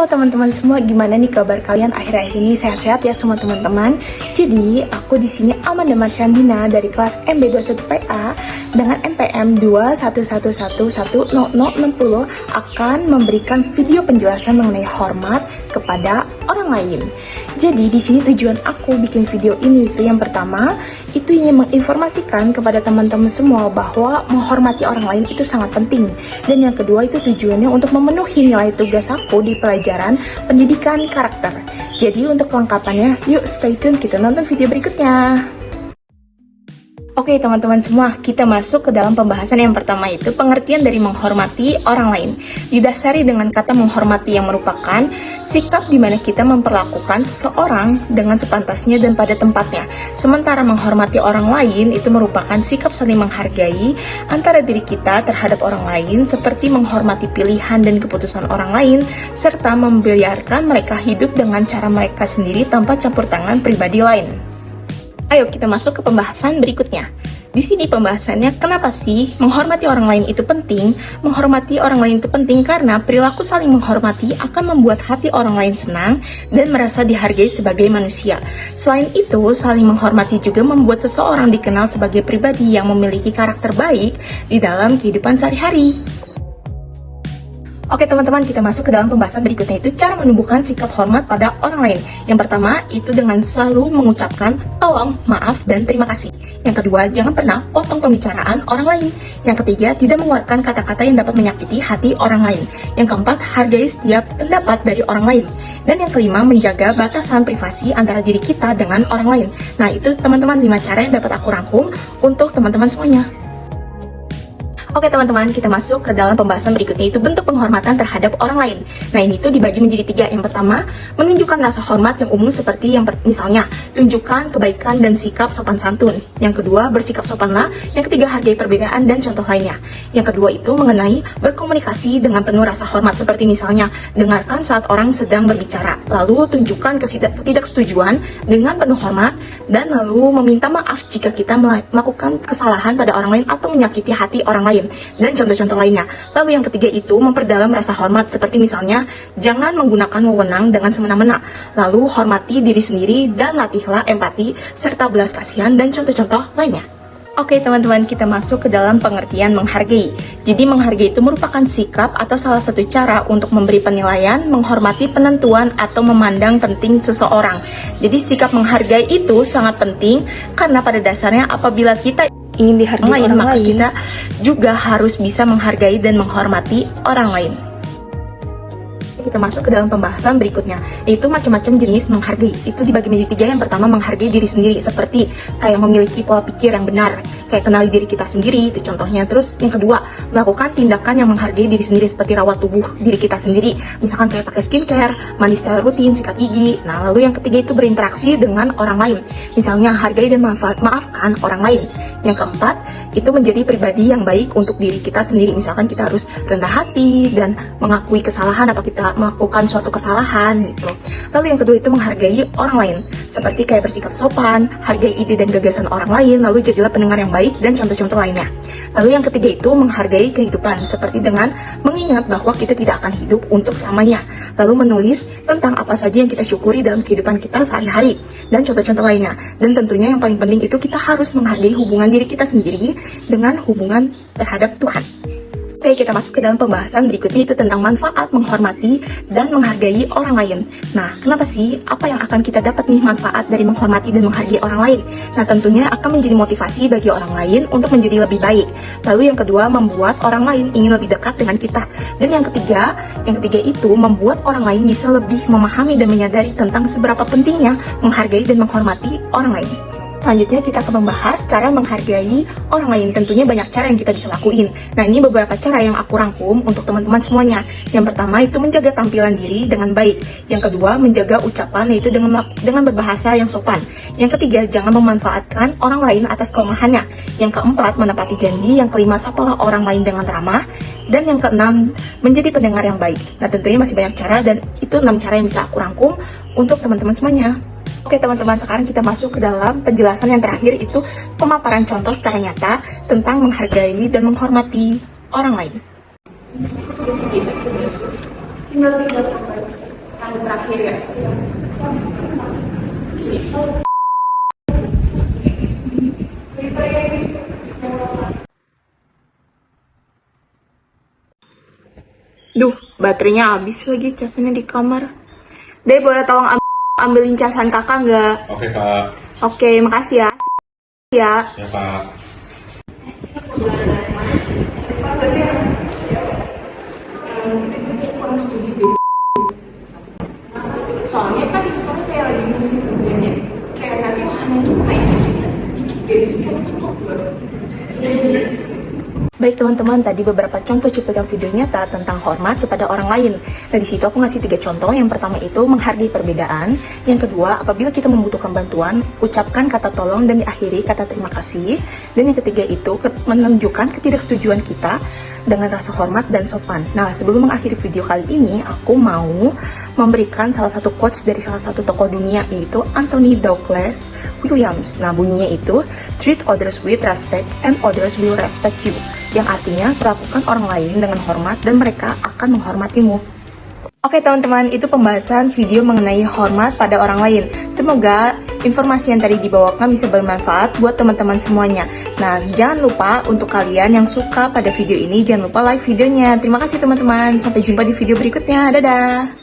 Halo teman-teman semua, gimana nih kabar kalian akhir-akhir ini? Sehat-sehat ya semua teman-teman. Jadi, aku di sini Amanda Marsyandina dari kelas MB21PA dengan NPM 211110060 akan memberikan video penjelasan mengenai hormat kepada orang lain. Jadi, di sini tujuan aku bikin video ini itu yang pertama, itu ingin menginformasikan kepada teman-teman semua bahwa menghormati orang lain itu sangat penting. Dan yang kedua itu tujuannya untuk memenuhi nilai tugas aku di pelajaran pendidikan karakter. Jadi untuk kelengkapannya, yuk stay tune, kita nonton video berikutnya. Oke teman-teman semua, kita masuk ke dalam pembahasan yang pertama itu pengertian dari menghormati orang lain. Didasari dengan kata menghormati yang merupakan sikap di mana kita memperlakukan seseorang dengan sepantasnya dan pada tempatnya. Sementara menghormati orang lain itu merupakan sikap saling menghargai antara diri kita terhadap orang lain, seperti menghormati pilihan dan keputusan orang lain, serta membiarkan mereka hidup dengan cara mereka sendiri tanpa campur tangan pribadi lain. Ayo kita masuk ke pembahasan berikutnya. Di sini pembahasannya, kenapa sih menghormati orang lain itu penting? Menghormati orang lain itu penting karena perilaku saling menghormati akan membuat hati orang lain senang dan merasa dihargai sebagai manusia. Selain itu, saling menghormati juga membuat seseorang dikenal sebagai pribadi yang memiliki karakter baik di dalam kehidupan sehari-hari. Oke teman-teman, kita masuk ke dalam pembahasan berikutnya, itu cara menumbuhkan sikap hormat pada orang lain. Yang pertama, itu dengan selalu mengucapkan tolong, maaf, dan terima kasih. Yang kedua, jangan pernah potong pembicaraan orang lain. Yang ketiga, tidak mengeluarkan kata-kata yang dapat menyakiti hati orang lain. Yang keempat, hargai setiap pendapat dari orang lain. Dan yang kelima, menjaga batasan privasi antara diri kita dengan orang lain. Nah, itu teman-teman 5 cara yang dapat aku rangkum untuk teman-teman semuanya. Oke teman-teman, kita masuk ke dalam pembahasan berikutnya, itu bentuk penghormatan terhadap orang lain. Nah ini tuh dibagi menjadi 3. Yang pertama, menunjukkan rasa hormat yang umum seperti yang misalnya, tunjukkan kebaikan dan sikap sopan santun. Yang kedua, bersikap sopanlah. Yang ketiga, hargai perbedaan dan contoh lainnya. Yang kedua itu mengenai berkomunikasi dengan penuh rasa hormat, seperti misalnya, dengarkan saat orang sedang berbicara. Lalu tunjukkan ketidaksetujuan dengan penuh hormat, dan lalu meminta maaf jika kita melakukan kesalahan pada orang lain atau menyakiti hati orang lain. Dan contoh-contoh lainnya. Lalu yang ketiga itu memperdalam rasa hormat, seperti misalnya jangan menggunakan wewenang dengan semena-mena. Lalu hormati diri sendiri dan latihlah empati serta belas kasihan dan contoh-contoh lainnya. Oke teman-teman, kita masuk ke dalam pengertian menghargai. Jadi menghargai itu merupakan sikap atau salah satu cara untuk memberi penilaian, menghormati penentuan atau memandang penting seseorang. Jadi sikap menghargai itu sangat penting karena pada dasarnya apabila kita ingin dihargai orang lain, kita juga harus bisa menghargai dan menghormati orang lain. Kita masuk ke dalam pembahasan berikutnya, yaitu macam-macam jenis menghargai. Itu dibagi menjadi 3. Yang pertama, menghargai diri sendiri, seperti kayak memiliki pola pikir yang benar, kayak kenali diri kita sendiri, itu contohnya. Terus yang kedua, melakukan tindakan yang menghargai diri sendiri, seperti rawat tubuh diri kita sendiri, misalkan kayak pakai skincare, mandi secara rutin, sikat gigi. Nah lalu yang ketiga itu berinteraksi dengan orang lain, misalnya hargai dan maafkan orang lain. Yang keempat, itu menjadi pribadi yang baik untuk diri kita sendiri, misalkan kita harus rendah hati dan mengakui kesalahan apa kita melakukan suatu kesalahan gitu. Lalu yang kedua itu menghargai orang lain, seperti kayak bersikap sopan, hargai ide dan gagasan orang lain, lalu jadilah pendengar yang baik dan contoh-contoh lainnya. Lalu yang ketiga itu menghargai kehidupan, seperti dengan mengingat bahwa kita tidak akan hidup untuk selamanya, lalu menulis tentang apa saja yang kita syukuri dalam kehidupan kita sehari-hari dan contoh-contoh lainnya. Dan tentunya yang paling penting itu kita harus menghargai hubungan diri kita sendiri dengan hubungan terhadap Tuhan. Oke, kita masuk ke dalam pembahasan berikutnya, itu tentang manfaat menghormati dan menghargai orang lain. Nah, kenapa sih? Apa yang akan kita dapat nih manfaat dari menghormati dan menghargai orang lain? Nah, tentunya akan menjadi motivasi bagi orang lain untuk menjadi lebih baik. Lalu yang kedua, membuat orang lain ingin lebih dekat dengan kita. Dan yang ketiga itu membuat orang lain bisa lebih memahami dan menyadari tentang seberapa pentingnya menghargai dan menghormati orang lain. Selanjutnya kita akan membahas cara menghargai orang lain. Tentunya banyak cara yang kita bisa lakuin. Nah ini beberapa cara yang aku rangkum untuk teman-teman semuanya. Yang pertama itu menjaga tampilan diri dengan baik. Yang kedua menjaga ucapan, yaitu dengan berbahasa yang sopan. Yang ketiga jangan memanfaatkan orang lain atas kelemahannya. Yang keempat menepati janji. Yang kelima sapalah orang lain dengan ramah. Dan yang keenam menjadi pendengar yang baik. Nah tentunya masih banyak cara dan itu 6 cara yang bisa aku rangkum untuk teman-teman semuanya. Oke teman-teman, sekarang kita masuk ke dalam penjelasan yang terakhir, itu pemaparan contoh secara nyata tentang menghargai dan menghormati orang lain. Tinggal 3 pertanyaan yang terakhir ya. Duh, baterainya habis lagi, casnya di kamar. Deh, boleh tolong ambilin casan kakak nggak? Oke, Kak. Oke, makasih ya. Ya. Ya, Kak. Soalnya kan sekarang kayak lagi musim hujan ya. Kayak nanti wahana kita itu juga dikit guys, kan itu populer. Baik teman-teman, tadi beberapa contoh cuplikan video nyata tentang hormat kepada orang lain. Nah, di situ aku ngasih 3 contoh. Yang pertama itu menghargai perbedaan. Yang kedua, apabila kita membutuhkan bantuan, ucapkan kata tolong dan diakhiri kata terima kasih. Dan yang ketiga itu menunjukkan ketidaksetujuan kita dengan rasa hormat dan sopan. Nah, sebelum mengakhiri video kali ini, aku mau memberikan salah satu quotes dari salah satu tokoh dunia, yaitu Anthony Douglas Williams. Nah, bunyinya itu, treat others with respect and others will respect you. Yang artinya, perlakukan orang lain dengan hormat dan mereka akan menghormatimu. Oke teman-teman, itu pembahasan video mengenai hormat pada orang lain. Semoga informasi yang tadi dibawakan bisa bermanfaat buat teman-teman semuanya. Nah, jangan lupa untuk kalian yang suka pada video ini, jangan lupa like videonya. Terima kasih teman-teman, sampai jumpa di video berikutnya. Dadah!